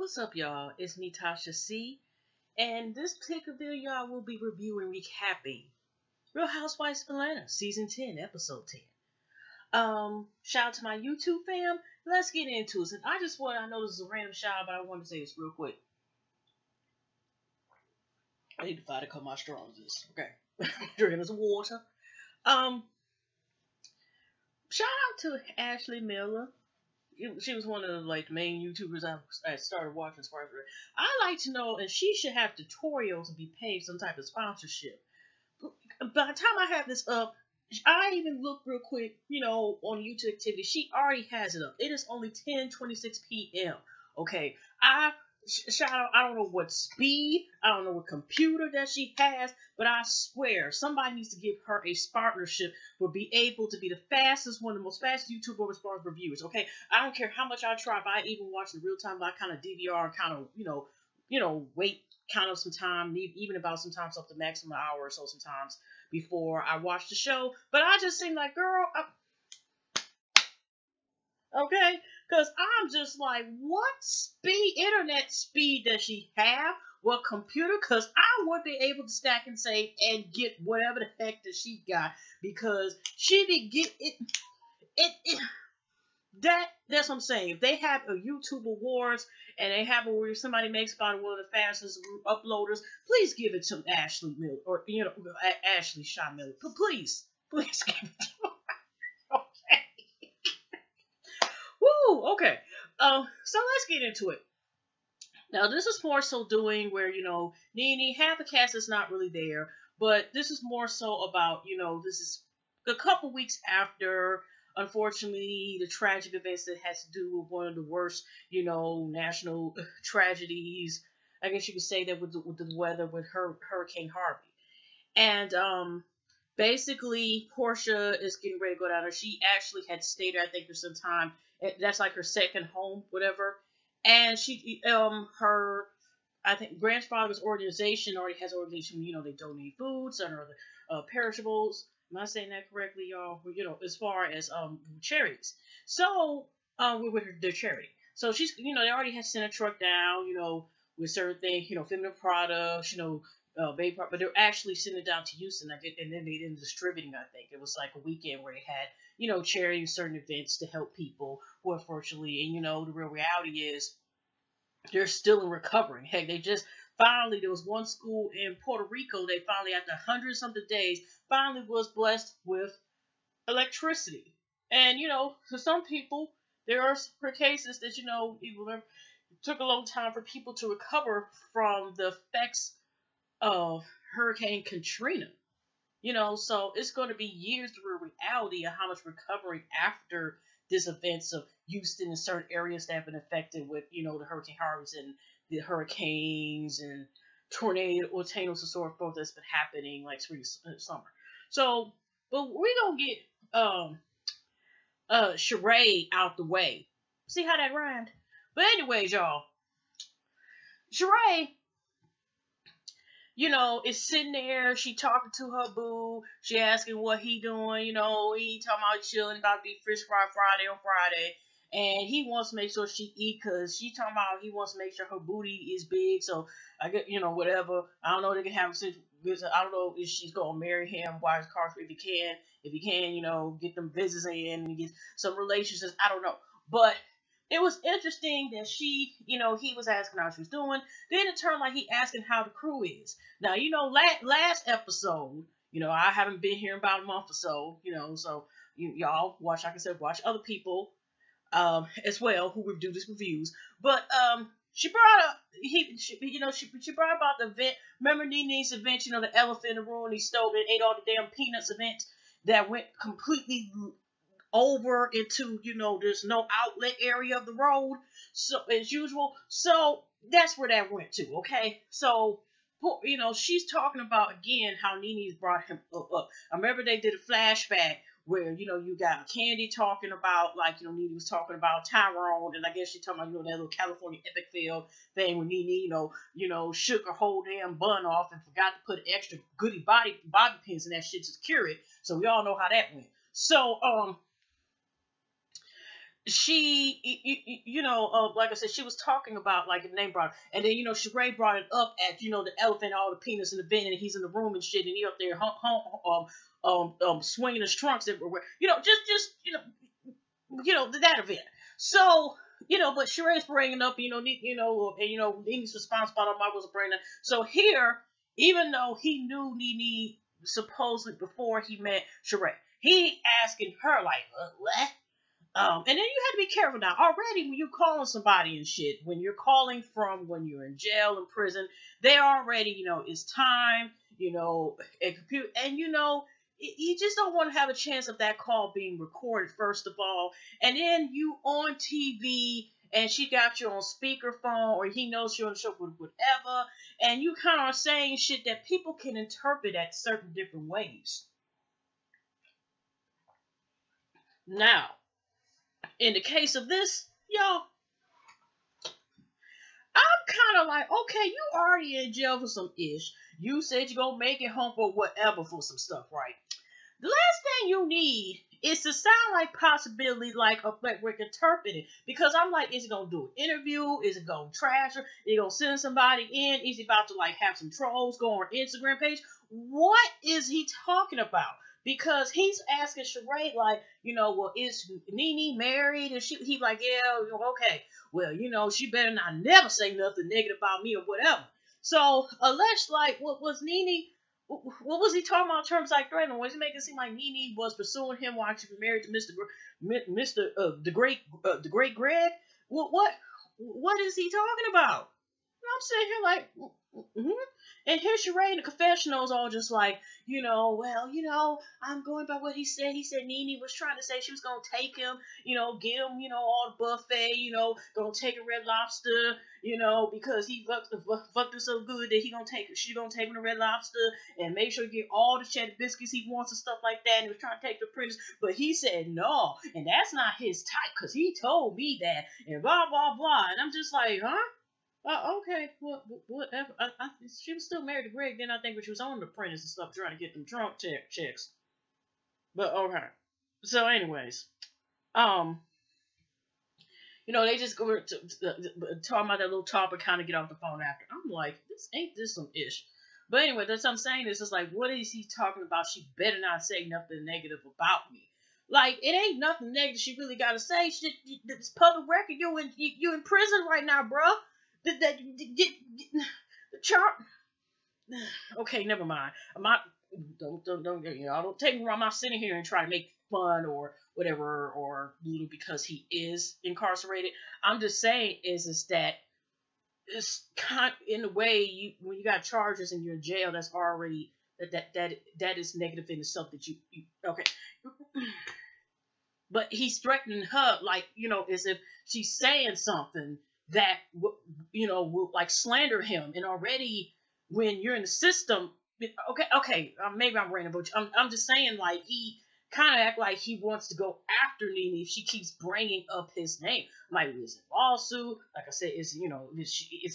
What's up, y'all? It's me, Tasha C. And this particular video, y'all will be reviewing, recapping Real Housewives of Atlanta, Season 10, Episode 10. Shout out to my YouTube fam. Let's get into it. I know this is a random shout out, but I want to say this real quick. I need to find a couple my straws. Okay. Drinking some water. Shout out to Ashley Miller. She was one of the main YouTubers I started watching as far as I like to know, and she should have tutorials to be paid some type of sponsorship. By the time I have this up, I even looked real quick, on YouTube activity. She already has it up. It is only 10:26 p.m. Okay, shout out. I don't know what speed, I don't know what computer that she has, but I swear somebody needs to give her a partnership for be able to be the fastest, one of the most fast YouTuber as far as reviewers. Okay, I don't care how much I try. If I even watch in real time, I kind of DVR and kind of wait kind of some time, even about sometimes up to maximum hour or so sometimes before I watch the show. But I just seem like, girl, okay, because I'm just like, what internet speed does she have? What computer? Because I would be able to stack and save and get whatever the heck that she got, because she did get it. That's what I'm saying. If they have a YouTube Awards and they have it where somebody makes about one of the fastest uploaders, please give it to Ashley Miller, or Ashley Shaw Miller. Please give it to her. Okay. Woo. Okay. So let's get into it. Now this is more so doing where Nene, half the cast is not really there, but this is more so about this is a couple weeks after, unfortunately, the tragic events that has to do with one of the worst, national tragedies. I guess you could say that with the weather with Hurricane Harvey. And basically, Portia is getting ready to go down there. She actually had stayed there, I think, for some time. That's like her second home, whatever. And she, I think grandfather's organization already has an organization. They donate food, certain other perishables. Am I saying that correctly, y'all? As far as charities. So with their charity. So she's, they already have sent a truck down, with certain things, feminine products, baby product, but they're actually sending it down to Houston, and then they didn't distributing. I think it was like a weekend where they had, charity certain events to help people who unfortunately, and the real reality is they're still in recovering. Heck, they just finally, there was one school in Puerto Rico, they finally, after 100-something days, finally was blessed with electricity. And, for some people, there are cases that, it took a long time for people to recover from the effects of Hurricane Katrina. So it's going to be years through reality of how much recovering after this events of Houston and certain areas that have been affected with, the Hurricane Harveys and the hurricanes and tornadoes and so forth that's been happening like spring summer. So, but we're going to get Sheree out the way. See how that rhymed? But anyways, y'all, Sheree, is sitting there, she talking to her boo, she asking what he doing, he talking about chilling, about to be fish fry Friday on Friday, and he wants to make sure she eat, because she talking about he wants to make sure her booty is big, so I get, whatever, I don't know, they can have I don't know if she's gonna marry him, wise card, if he can, get them visits in, and get some relationships, I don't know, but it was interesting that she, he was asking how she was doing. Then it turned like he asking how the crew is. Now, last episode, I haven't been here about a month or so, so y'all watch, like I said, watch other people as well who do these reviews. But she brought up she brought about the event. Remember Nene's event, the elephant in the room, he stole and ate all the damn peanuts event that went completely over into, there's no outlet area of the road, so as usual. So that's where that went to, okay? So, she's talking about, again, how Nene's brought him up. I remember they did a flashback where, you got Candy talking about, like, Nene was talking about Tyrone, and I guess she's talking about, that little California epic field thing when Nene, shook her whole damn bun off and forgot to put extra goody bobby pins in that shit to cure it. So we all know how that went. So, like I said, she was talking about like the name brought, and then Sheree brought it up at the elephant, all the peanuts in the bin, and he's in the room and shit, and he up there swinging his trunks everywhere. Just that event. So but Sheree's bringing up Nene's response about Mike was bringing up. So here, even though he knew Nene supposedly before he met Sheree, he asking her like, what? And then you have to be careful now. Already, when you're calling somebody and shit, when you're calling from when you're in jail and prison, they already, it's time, and compute, and you just don't want to have a chance of that call being recorded, first of all, and then you on TV and she got you on speakerphone, or he knows you're on the show, whatever, and you kind of are saying shit that people can interpret at certain different ways. Now, in the case of this, I'm kind of like, okay, you already in jail for some ish. You said you're going to make it home for whatever for some stuff, right? The last thing you need is to sound like possibility, like we're interpreting. Because I'm like, is he going to do an interview? Is it going to trash her? Is he going to send somebody in? Is he about to like have some trolls go on Instagram page? What is he talking about? Because he's asking Sheree, like, well, is Nene married? And he like, yeah, okay. Well, she better not never say nothing negative about me or whatever. So, alleged, like, what was Nene, what was he talking about in terms like threatening? Was he making it seem like Nene was pursuing him while she was married to the great Greg? What is he talking about? And I'm sitting here like, and here's Sheree in the confessionals all just like, I'm going by what he said. He said Nene was trying to say she was going to take him, get him, all the buffet, going to take a Red Lobster, because he fucked her so good that she's going to take him to Red Lobster and make sure he get all the cheddar biscuits he wants and stuff like that. And he was trying to take the princess, but he said no, and that's not his type because he told me that, and blah, blah, blah. And I'm just like, huh? Okay, well, whatever. She was still married to Greg, then I think when she was on The Apprentice and stuff, trying to get them Trump checks. But okay. So, anyways, they just go to talk about that little topic, kind of get off the phone after. I'm like, this some ish. But anyway, that's what I'm saying. Is just like, what is he talking about? She better not say nothing negative about me. Like, it ain't nothing negative she really got to say. Shit, it's public record. You in prison right now, bro. The chart. Okay, never mind. I'm not. Don't take me wrong. I'm not sitting here and try to make fun or whatever or because he is incarcerated. I'm just saying is that it's kind in a way when you got charges and you're in jail, that's already that is negative in itself. That you okay. But he's threatening her like as if she's saying something that will like slander him. And already when you're in the system, okay, maybe I'm random, but I'm just saying like he kind of act like he wants to go after Nene if she keeps bringing up his name. Like, is it lawsuit? Like I said, is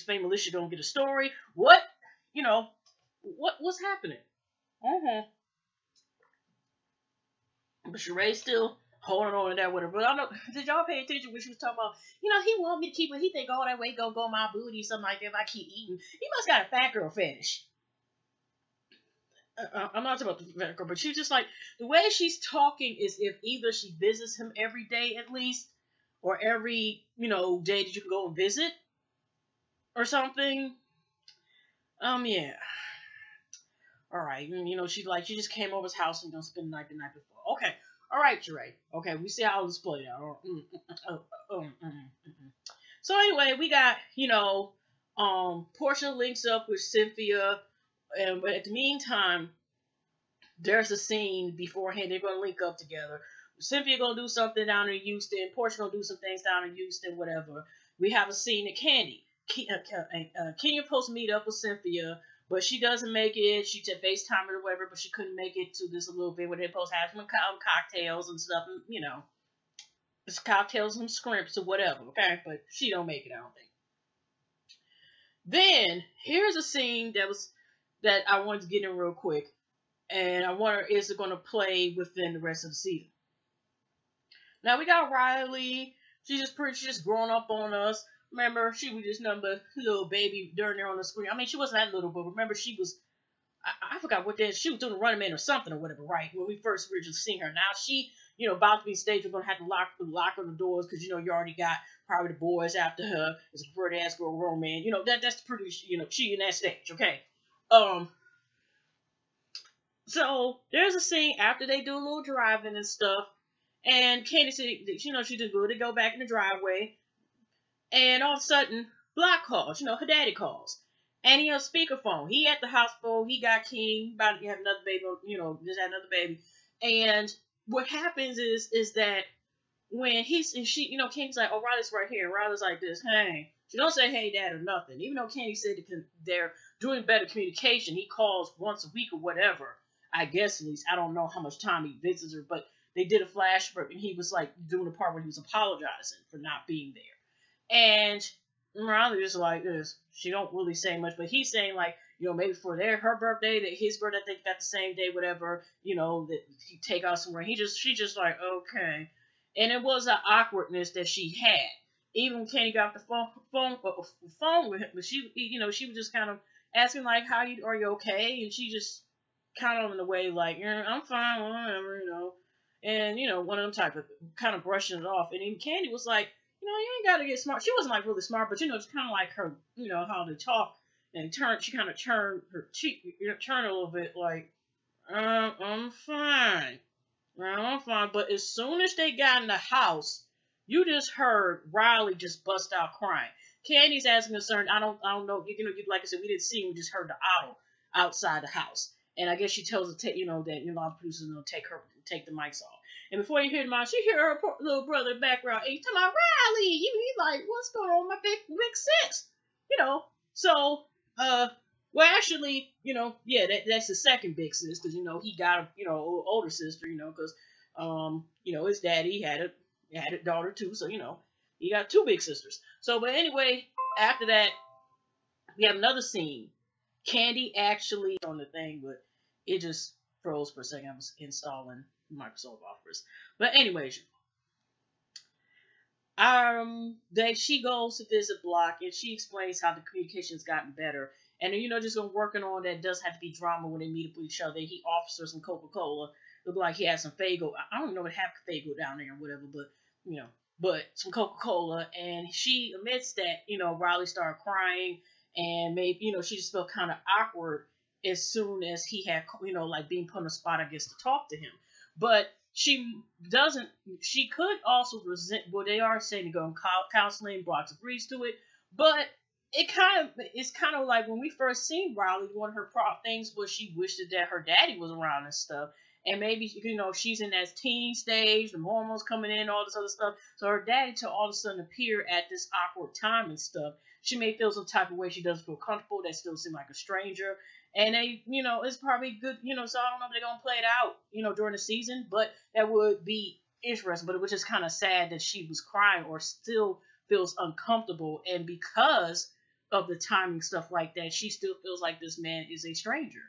Fame Militia gonna get a story? What's happening? But Sheree still holding on to that with her. But I don't know, did y'all pay attention when she was talking about, he want me to keep it. He think all that weight go my booty, something like that if I keep eating. He must got a fat girl fetish. I'm not talking about the fat girl, but she's just like, the way she's talking is if either she visits him every day at least, or every, day that you can go and visit, or something. Yeah. Alright, she just came over his house and spend the night before. Okay. All right, Sheree. Okay, we see how this played out. So anyway, we got Portia links up with Cynthia, but at the meantime, there's a scene beforehand. They're gonna link up together. Cynthia gonna do something down in Houston. Portia gonna do some things down in Houston. Whatever. We have a scene at Candy. Kenya supposed to meet up with Cynthia. But she doesn't make it. She did FaceTime or whatever, but she couldn't make it to this a little bit where they're supposed to have some cocktails and stuff. And, it's cocktails and scrimps or whatever, okay? But she don't make it, I don't think. Then, here's a scene that I wanted to get in real quick. And I wonder, is it going to play within the rest of the season? Now, we got Riley. She just growing up on us. Remember, she was just number little baby during there on the screen. I mean, she wasn't that little, but remember, she was. I forgot what that she was doing, Running Man or something or whatever, right? When we first originally seen her. Now she, about to be staged. We're gonna have to lock on the doors because you already got probably the boys after her. It's a pretty ass girl, Roman. That's pretty. She in that stage, okay. Um, so there's a scene after they do a little driving and stuff, and Candy said, she did good to go back in the driveway, and all of a sudden, Block calls. Her daddy calls, and he on speakerphone. He at the hospital. He got King about to have another baby. Just had another baby, and what happens is that when King's like, oh, Riley's right here. Riley's like this, hey. She don't say hey dad or nothing. Even though Candy said they're doing better communication, he calls once a week or whatever. I guess at least. I don't know how much time he visits her, but they did a flashback and he was like doing the part where he was apologizing for not being there. And Riley is like this. She don't really say much, but he's saying like, maybe for her birthday, that his birthday, they got the same day, whatever, that he take out somewhere. She just like, okay. And it was an awkwardness that she had. Even when Kenny got the phone with him, but she was just kind of asking like, are you okay? And she just kind of in a way like, I'm fine, whatever, And one of them type of kind of brushing it off. And then Candy was like, you ain't gotta get smart. She wasn't like really smart, but it's kind of like her, how they talk and she kind of turned her cheek, turn a little bit like, I'm fine. I'm fine. But as soon as they got in the house, you just heard Riley just bust out crying. Candy's asking concerned. I don't know. Like I said, we didn't see him. We just heard the auto outside the house. And I guess she tells her, that a lot of producers take the mics off. And before you hear the mic, she hear her little brother in the background. And he's talking about Riley. He's like, what's going on, my big sis? So well, actually, that's the second big sis because he got a older sister, because his daddy had a daughter too, so he got two big sisters. So, but anyway, after that, we have another scene. Candy actually on the thing, but it just froze for a second. I was installing Microsoft Office, but anyways, she goes to visit Block and she explains how the communication's gotten better. And just working on that does have to be drama when they meet up with each other. He offers her some Coca-Cola. Look like he has some Faygo. I don't know what happened to Faygo down there or whatever, but some Coca-Cola. And she admits that, Riley started crying and maybe, she just felt kind of awkward as soon as he had, like being put on the spot, I guess, to talk to him. But she could also resent, well, they are saying to go in counseling, Brock agrees to it, but it's kind of like when we first seen Riley, one of her things was she wished that her daddy was around and stuff. And maybe, she's in that teen stage, the hormones coming in, all this other stuff. So her daddy to all of a sudden appear at this awkward time and stuff. She may feel some type of way she doesn't feel comfortable. That still seem like a stranger. And they, it's probably good, so I don't know if they're going to play it out, during the season. But that would be interesting. But it was just kind of sad that she was crying or still feels uncomfortable. And because of the timing stuff like that, she still feels like this man is a stranger.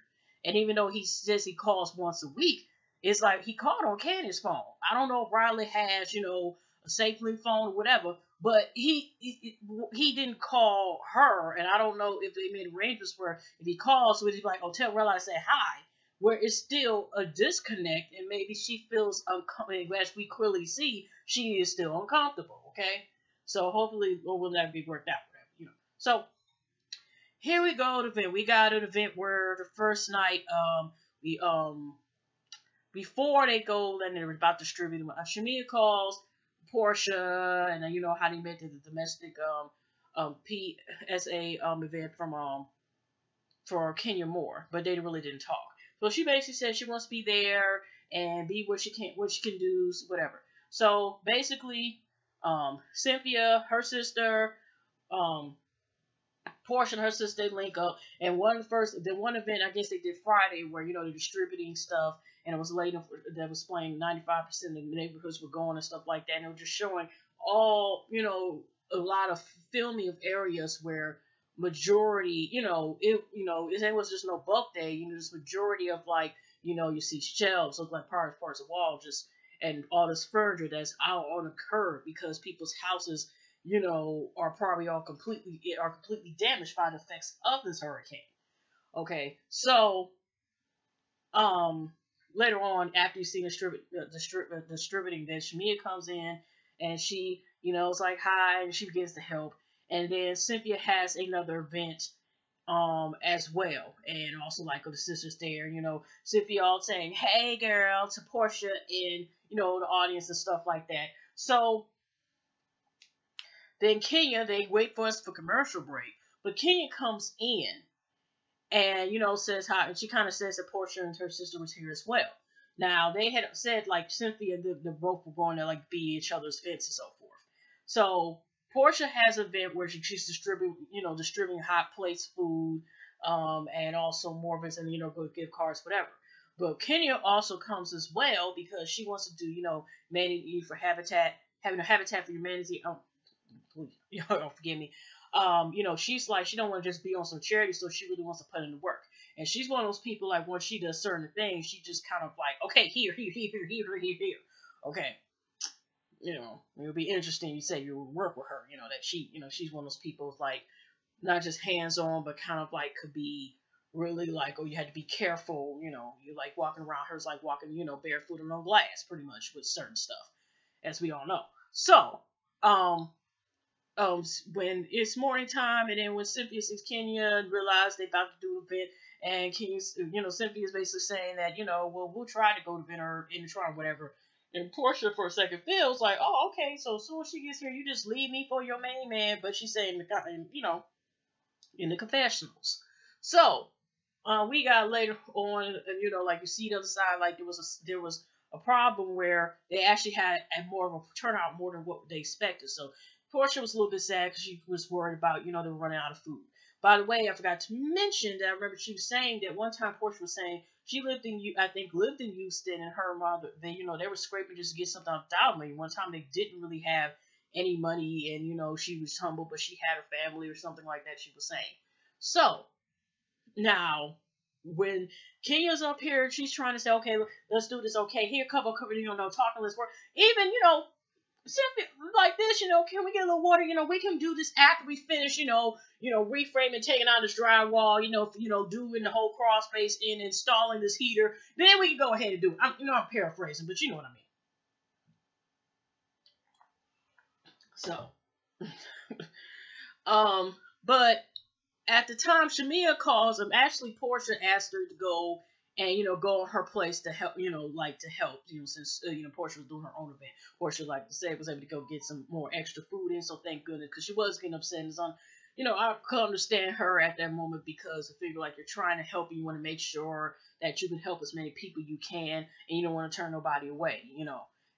And even though he says he calls once a week, it's like he called on Candy's phone. I don't know if Riley has, a SafeLink phone or whatever, but he didn't call her, and I don't know if they made arrangements where if he calls, would he be like, oh, tell Riley I say hi, where it's still a disconnect, and maybe she feels uncomfortable. As we clearly see, she is still uncomfortable, okay? So hopefully, will that be worked out, whatever, So here we go to the event. We got an event where the first night, before they go and they're about to distribute them, Shamia calls Portia, and then how they met the domestic PSA event from for Kenya Moore, but they really didn't talk. So she basically said she wants to be there and be what she can do, whatever. So basically, Cynthia, her sister, Portia and her sister, they link up, and one event I guess they did Friday where they're distributing stuff, and it was late that was playing 95% of the neighborhoods were going and stuff like that, and it was just showing all a lot of filming of areas where majority it was just no buck day, this majority of like you see shelves look like parts of wall just and all this furniture that's out on the curb because people's houses, are probably all completely damaged by the effects of this hurricane. Okay, so um later on, after you see distributing this, Shamia comes in and she, is like hi, and she begins to help. And then Cynthia has another event as well, and also like the sisters there, Cynthia all saying hey girl to Portia in, the audience and stuff like that. So then Kenya, they wait for us for commercial break, but Kenya comes in and says hi, and she kind of says that Portia and her sister was here as well. Now they had said like Cynthia and the both were going to like be each other's fence and so forth. So Portia has an event where she's distributing hot plates, food, and also more events and good gift cards, whatever. But Kenya also comes as well because she wants to do humanity for habitat, having a Habitat for Humanity. Forgive me. She's like she don't want to just be on some charity, so she really wants to put in the work. And she's one of those people like once she does certain things, she just kind of like, okay, here. Okay, it'll be interesting. You say you work with her, that she's one of those people like not just hands on, but kind of like could be really like, oh, you had to be careful. You like walking around. Her's like walking, barefoot and on glass, pretty much with certain stuff, as we all know. So, when it's morning time, and then when Cynthia sees Kenya and realize they about to do an event, and Kenya's, Cynthia's basically saying that, well, we'll try to go to dinner in the trial, whatever. And Portia, for a second, feels like, oh, okay, so as soon as she gets here, you just leave me for your main man. But she's saying, in the confessionals. So, we got later on, like you see the other side, like there was a problem where they actually had more of a turnout more than what they expected. So Portia was a little bit sad because she was worried about, they were running out of food. By the way, I forgot to mention that I remember she was saying that one time Portia was saying she lived in Houston, and her mother, they were scraping just to get something out of Dalmay. One time they didn't really have any money, and she was humble, but she had her family or something like that. She was saying. So now when Kenya's up here, she's trying to say, okay, let's do this. Okay, here, cover, talking, let's work. Even Cynthia, like this, can we get a little water? We can do this after we finish, reframing, taking out this drywall, doing the whole crawl space in installing this heater. Then we can go ahead and do it. I'm paraphrasing, but you know what I mean. So, but at the time Shamia calls him, actually Portia asked her to go and go on her place to help, to help, since Portia was doing her own event. Portia, like I said, was able to go get some more extra food in, so thank goodness, because she was getting upset. And on, I could understand her at that moment, because I figure like you're trying to help, you want to make sure that you can help as many people you can, and you don't want to turn nobody away,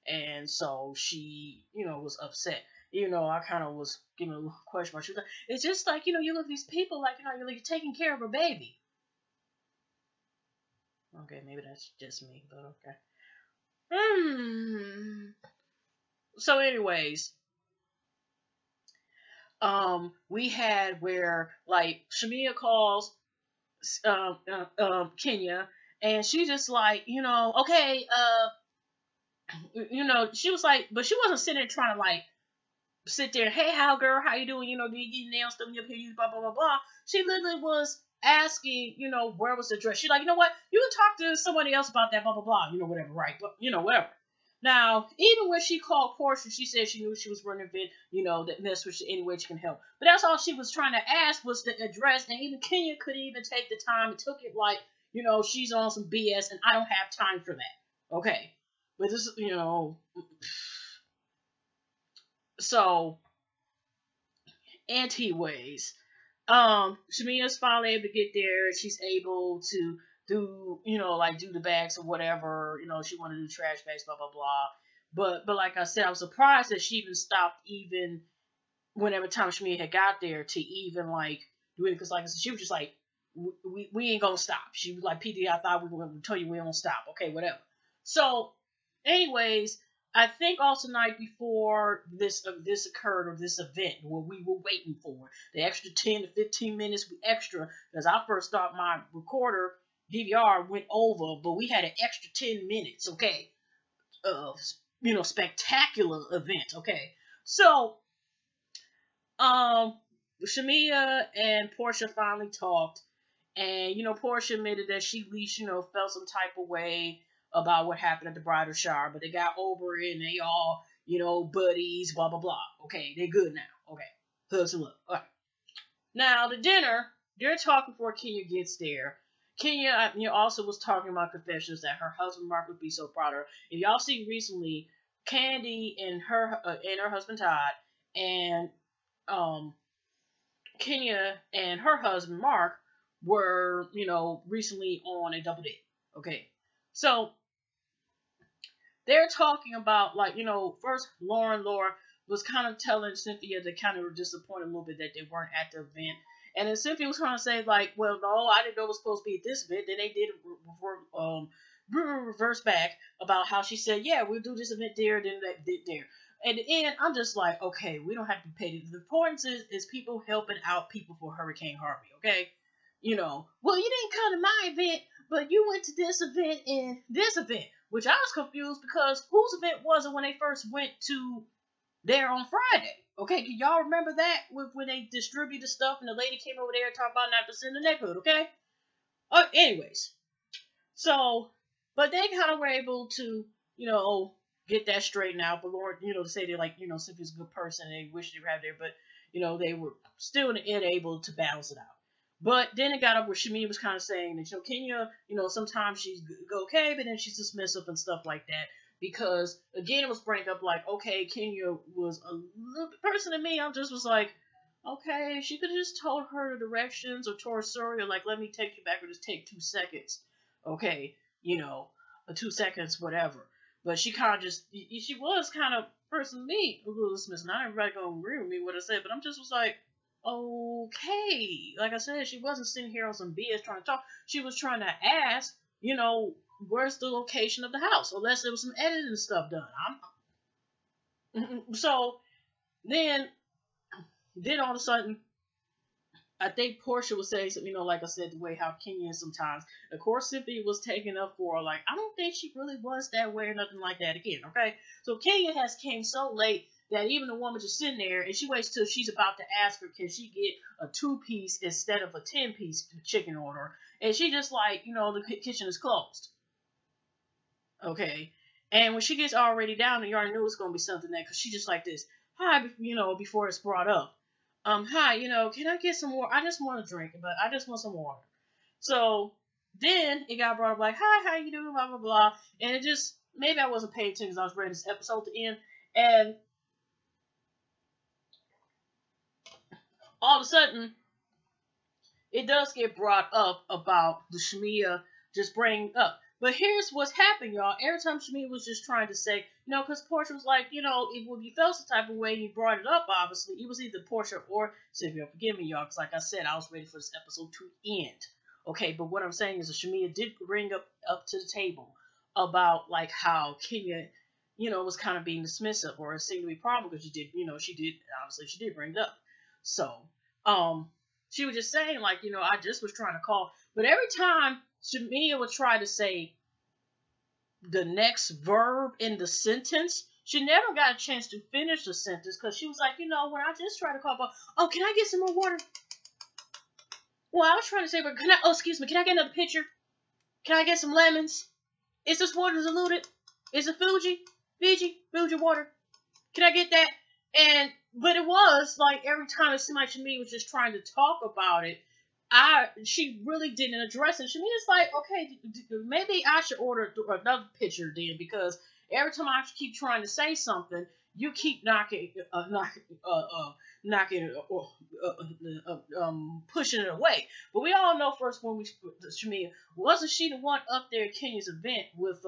And so she, was upset. I kind of was giving a little question mark. She was like, it's just like, you look at these people like, you're like taking care of a baby. Okay, maybe that's just me, but okay. So anyways, we had where like Shamia calls Kenya, and she just like, okay, she was like, but she wasn't sitting there trying to like sit there, hey, how girl, how you doing? Do you get nails stuff up here? You blah blah blah blah. She literally was asking, where was the dress? She's like, you know what? You can talk to somebody else about that, blah blah blah. Whatever, right? But whatever. Now, even when she called Portia, she said she knew she was running a bit, that's what any way she can help. But that's all she was trying to ask was the address, and even Kenya couldn't even take the time. It took it like, she's on some BS, and I don't have time for that. Okay, but this, so, anyways, Shamia's finally able to get there. She's able to do, do the bags or whatever. She wanted to do trash bags, blah, blah, blah. But like I said, I was surprised that she even stopped even whenever time Shamia had got there to even, like, do it. Because, like I said, she was just like, we ain't gonna stop. She was like, PD, I thought we were going to tell you we don't stop. Okay, whatever. So, anyways, I think also the night before this occurred, or this event, what we were waiting for, the extra 10 to 15 minutes extra, because I first thought my recorder DVR went over, but we had an extra 10 minutes, okay? spectacular event. Okay, so Shamia and Portia finally talked, and Portia admitted that she at least felt some type of way about what happened at the bridal shower, but they got over it and they all buddies, blah blah blah. Okay, they good now. Okay, hugs and love. All right. Now the dinner, they're talking before Kenya gets there. Kenya, also was talking about confessions that her husband Mark would be so proud of her. If y'all see recently, Candy and her husband Todd and Kenya and her husband Mark were, recently on a double date. Okay. So they're talking about, like, first Laura was kind of telling Cynthia that kind of were disappointed a little bit that they weren't at the event. And then Cynthia was trying to say, like, well, no, I didn't know it was supposed to be at this event. Then they did reverse back about how she said, yeah, we'll do this event there, then that did there. At the end, I'm just like, okay, we don't have to be paid. The importance is people helping out people for Hurricane Harvey, okay? Well, you didn't come to my event, but you went to this event and this event, which I was confused because whose event was it when they first went to there on Friday? Okay, can y'all remember that when they distributed stuff and the lady came over there and talked about not to in the neighborhood, okay? Anyways, so, but they kind of were able to, get that straightened out. But Lord, to say they're like, Cynthia's a good person and they wish they were out there, but, they were still in the end able to balance it out. But then it got up where Shamia was kind of saying that, Kenya, sometimes she's okay, but then she's dismissive and stuff like that. Because, again, it was bringing up, like, okay, Kenya was a little bit person to me. I just was like, okay, she could have just told her the directions or told her story or, like, let me take you back or just take 2 seconds. Okay, 2 seconds, whatever. But she kind of just, she was kind of person to me, a little dismissive. Not everybody going to agree with me what I said, but I'm just was like, okay. Like I said, she wasn't sitting here on some BS trying to talk. She was trying to ask, where's the location of the house? Unless there was some editing stuff done. So then all of a sudden, I think Portia was saying something, like I said, the way how Kenya is sometimes. Of course, Cynthia was taken up for, like, I don't think she really was that way or nothing like that again, okay? So Kenya has came so late that even the woman just sitting there, and she waits till she's about to ask her, can she get a 2-piece instead of a 10-piece chicken order? And she just like, the kitchen is closed. Okay. And when she gets already down, you already knew it's going to be something that, because she just like this, hi, before it's brought up. Hi, can I get some more? I just want a drink, but I just want some water. So then it got brought up like, hi, how you doing? Blah, blah, blah. And it just, maybe I wasn't paying attention because I was reading this episode to end. And all of a sudden, it does get brought up about the Shamia just bringing up. But here's what's happened, y'all. Every time Shamia was just trying to say, because Portia was like, if you felt some type of way and you brought it up, obviously, it was either Portia or Sylvia. Forgive me, y'all, because like I said, I was ready for this episode to end. Okay, but what I'm saying is that Shamia did bring up to the table about, like, how Kenya, was kind of being dismissive or it seemed to be a problem because she did bring it up. So, she was just saying, like, I just was trying to call. But every time Shamia would try to say the next verb in the sentence, she never got a chance to finish the sentence because she was like, when I just try to call, can I get some more water? Well, I was trying to say, but excuse me, can I get another pitcher? Can I get some lemons? Is this water diluted? Is it Fiji water? Can I get that? But it was like every time it seemed like Shamia was just trying to talk about it, she really didn't address it. Shamia's like, okay, maybe I should order another pitcher then, because every time I keep trying to say something, you keep pushing it away. But we all know first when Shamia, wasn't she the one up there at Kenya's event with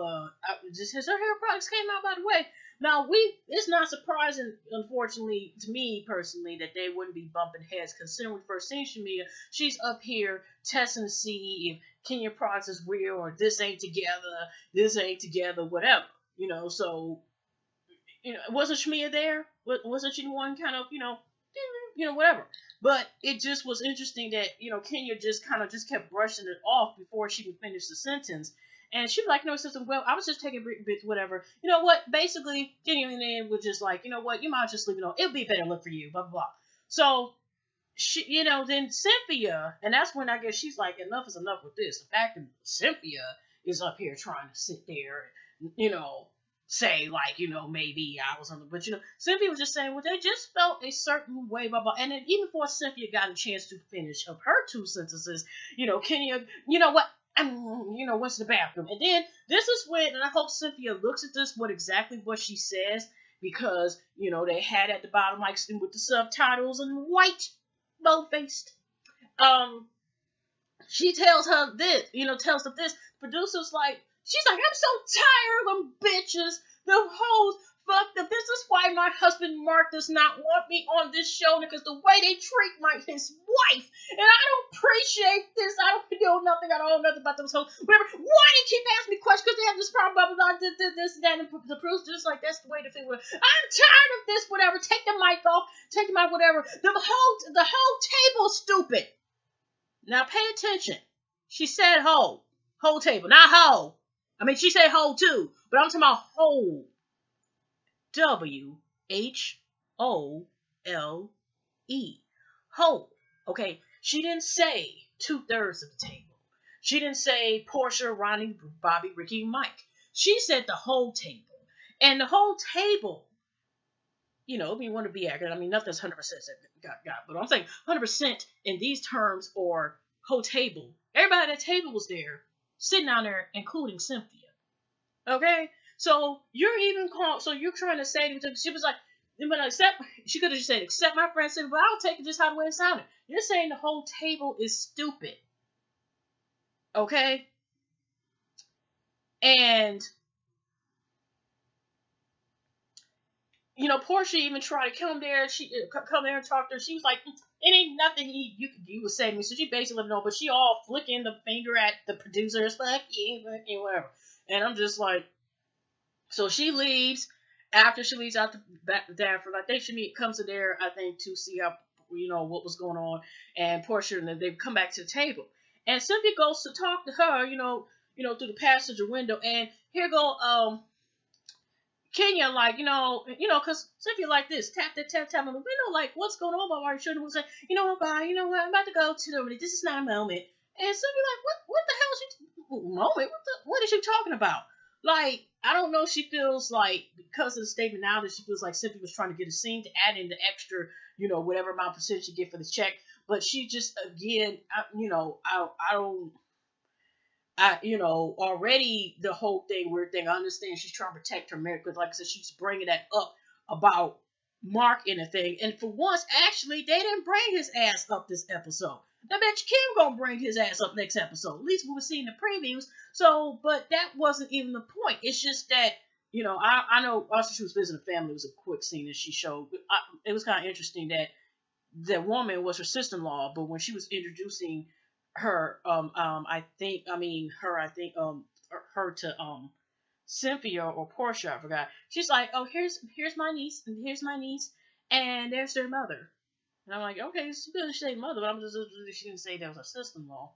just her hair products came out, by the way. Now it's not surprising, unfortunately, to me personally, that they wouldn't be bumping heads, considering we first seen Shamia, she's up here testing to see if Kenya products is real or this ain't together, whatever. So wasn't Shamia there? Wasn't she the one kind of, whatever. But it just was interesting that, Kenya just kind of just kept brushing it off before she could finish the sentence. And she was like, no, sister, well, I was just taking bits, whatever. You know what? Basically, Kenny was just like, you know what? You might just leave it on. It'll be a better look for you, blah, blah, blah. So, she, then Cynthia, and that's when I guess she's like, enough is enough with this. The fact that Cynthia is up here trying to sit there and, say like, maybe I was on the, but Cynthia was just saying, well, they just felt a certain way, blah blah. And then even before Cynthia got a chance to finish up her two sentences, Kenya, you know what? What's the bathroom? And then this is when, and I hope Cynthia looks at this, exactly what she says, because they had at the bottom like with the subtitles in white, bold-faced. She tells her this, tells her this. Producer's like, she's like, I'm so tired of them bitches. The hoes fucked up. This is why my husband Mark does not want me on this show, because the way they treat his wife, and I don't appreciate this. I don't know nothing. I don't know nothing about those hoes. Whatever. Why they keep asking me questions? Because they have this problem. Blah blah blah. This and that. And the producer's like, that's the way to feel. I'm tired of this. Whatever. Take the mic off. Take the mic. Whatever. The whole table's stupid. Now pay attention. She said whole table, not whole. I mean, she said whole too, but I'm talking about whole. WHOLE. Whole. Okay. She didn't say 2/3 of the table. She didn't say Portia, Ronnie, Bobby, Ricky, Mike. She said the whole table. And the whole table, if you want to be accurate, I mean, nothing's 100% got, but I'm saying 100% in these terms, or whole table. Everybody at that table was there, sitting down there, including Cynthia. Okay? So you're even called, so you're trying to say, she was like, she could have just said, accept my friend Cynthia, but I'll take it just how the way it sounded. You're saying the whole table is stupid. Okay? And Portia even tried to come there. She come there and talk to her. She was like, it ain't nothing you would say to me. So she basically let me know, but she all flicking the finger at the producers, fuck you, whatever. And I'm just like, so she leaves. After she leaves out the Danford, I think she comes to there, I think, to see how, what was going on. And Portia, and then they come back to the table. And Cynthia goes to talk to her, through the passenger window. And here go, Kenya, like, because Cynthia like this, tap on the window, like, what's going on, Barbara? Shouldn't say, bye, I'm about to go to the, this is not a moment. And Cynthia like, what the hell is she, moment? What is she talking about? Like, I don't know, she feels like, because of the statement now, that she feels like Cynthia was trying to get a scene to add in the extra, whatever amount percentage she get for the check. But she just, again, already the whole weird thing, I understand she's trying to protect her marriage, because like I said, she's bringing that up about Mark and the thing. And for once, actually, they didn't bring his ass up this episode. I bet you Kim gonna bring his ass up next episode. At least we were seeing the previews. So, but that wasn't even the point. It's just that, I know also she was visiting family. It was a quick scene that she showed. It was kind of interesting that the woman was her sister-in-law, but when she was introducing her, her to Cynthia or Portia, I forgot. She's like, oh, here's my niece, and here's my niece, and there's their mother. And I'm like, okay, it's good to say mother, but I'm just, she didn't say that was her sister-in-law.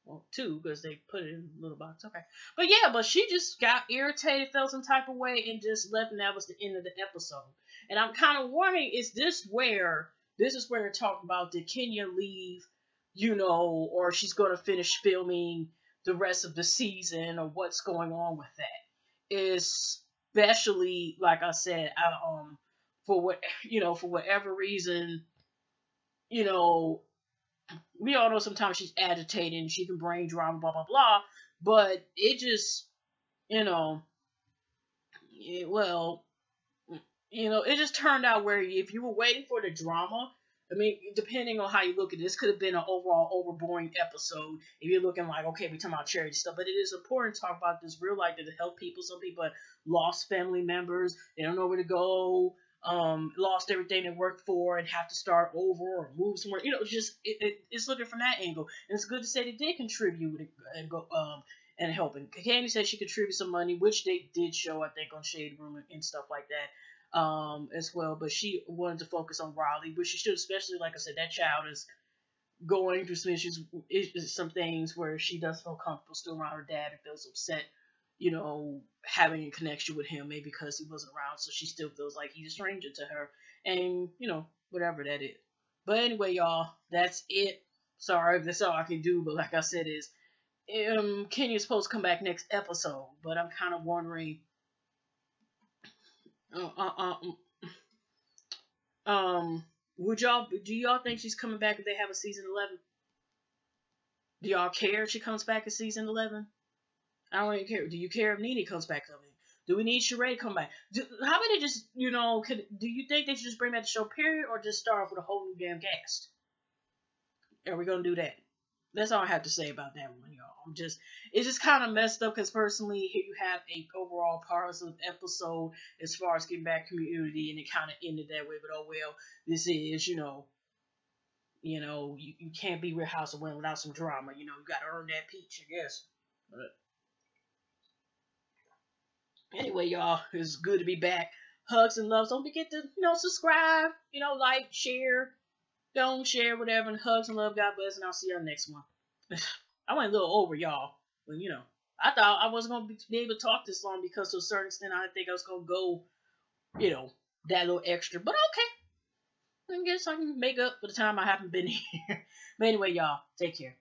Well, two, because they put it in a little box. Okay. But yeah, but she just got irritated, felt some type of way, and just left, and that was the end of the episode. And I'm kind of wondering, is this where they're talking about, did Kenya leave, or she's going to finish filming the rest of the season, or what's going on with that? Especially, like I said, for whatever reason, we all know sometimes she's agitated and she can bring drama, blah, blah, blah. But it just, it just turned out where if you were waiting for the drama, I mean, depending on how you look at this, could have been an overall overboring episode. If you're looking like, okay, we're talking about charity stuff, but it is important to talk about this real life that help people. Some people have lost family members. They don't know where to go. Lost everything they worked for and have to start over or move somewhere. It's looking from that angle. And it's good to say they did contribute and help. And Candy said she contributed some money, which they did show, I think, on Shade Room and stuff like that. As well, but she wanted to focus on Riley, which she should, especially, like I said, that child is going through some issues, some things where she doesn't feel comfortable still around her dad and feels upset having a connection with him, maybe because he wasn't around, so she still feels like he's a stranger to her, and whatever that is. But anyway, y'all, that's it. Sorry, that's all I can do. But like I said, is Kenya's supposed to come back next episode, but I'm kind of wondering, uh, uh, uh, do y'all think she's coming back if they have a season 11? Do y'all care if she comes back in season 11? I don't even care. Do you care if Nene comes back? Do we need Sheree to come back? How about they just, do you think they should just bring back the show, period, or just start off with a whole new damn cast? Are we going to do that? That's all I have to say about that one, y'all. It's just kind of messed up because personally, here you have a overall positive episode as far as getting back community, and it kind of ended that way. But oh well, this is, you can't be Real House of Women without some drama. You got to earn that peach, I guess. But anyway, y'all, it's good to be back. Hugs and loves. Don't forget to, subscribe, like, share. Don't share, whatever. And hugs and love. God bless. And I'll see y'all next one. I went a little over, y'all. But, I thought I wasn't going to be able to talk this long because to a certain extent, I didn't think I was going to go, that little extra. But okay. I guess I can make up for the time I haven't been here. But anyway, y'all, take care.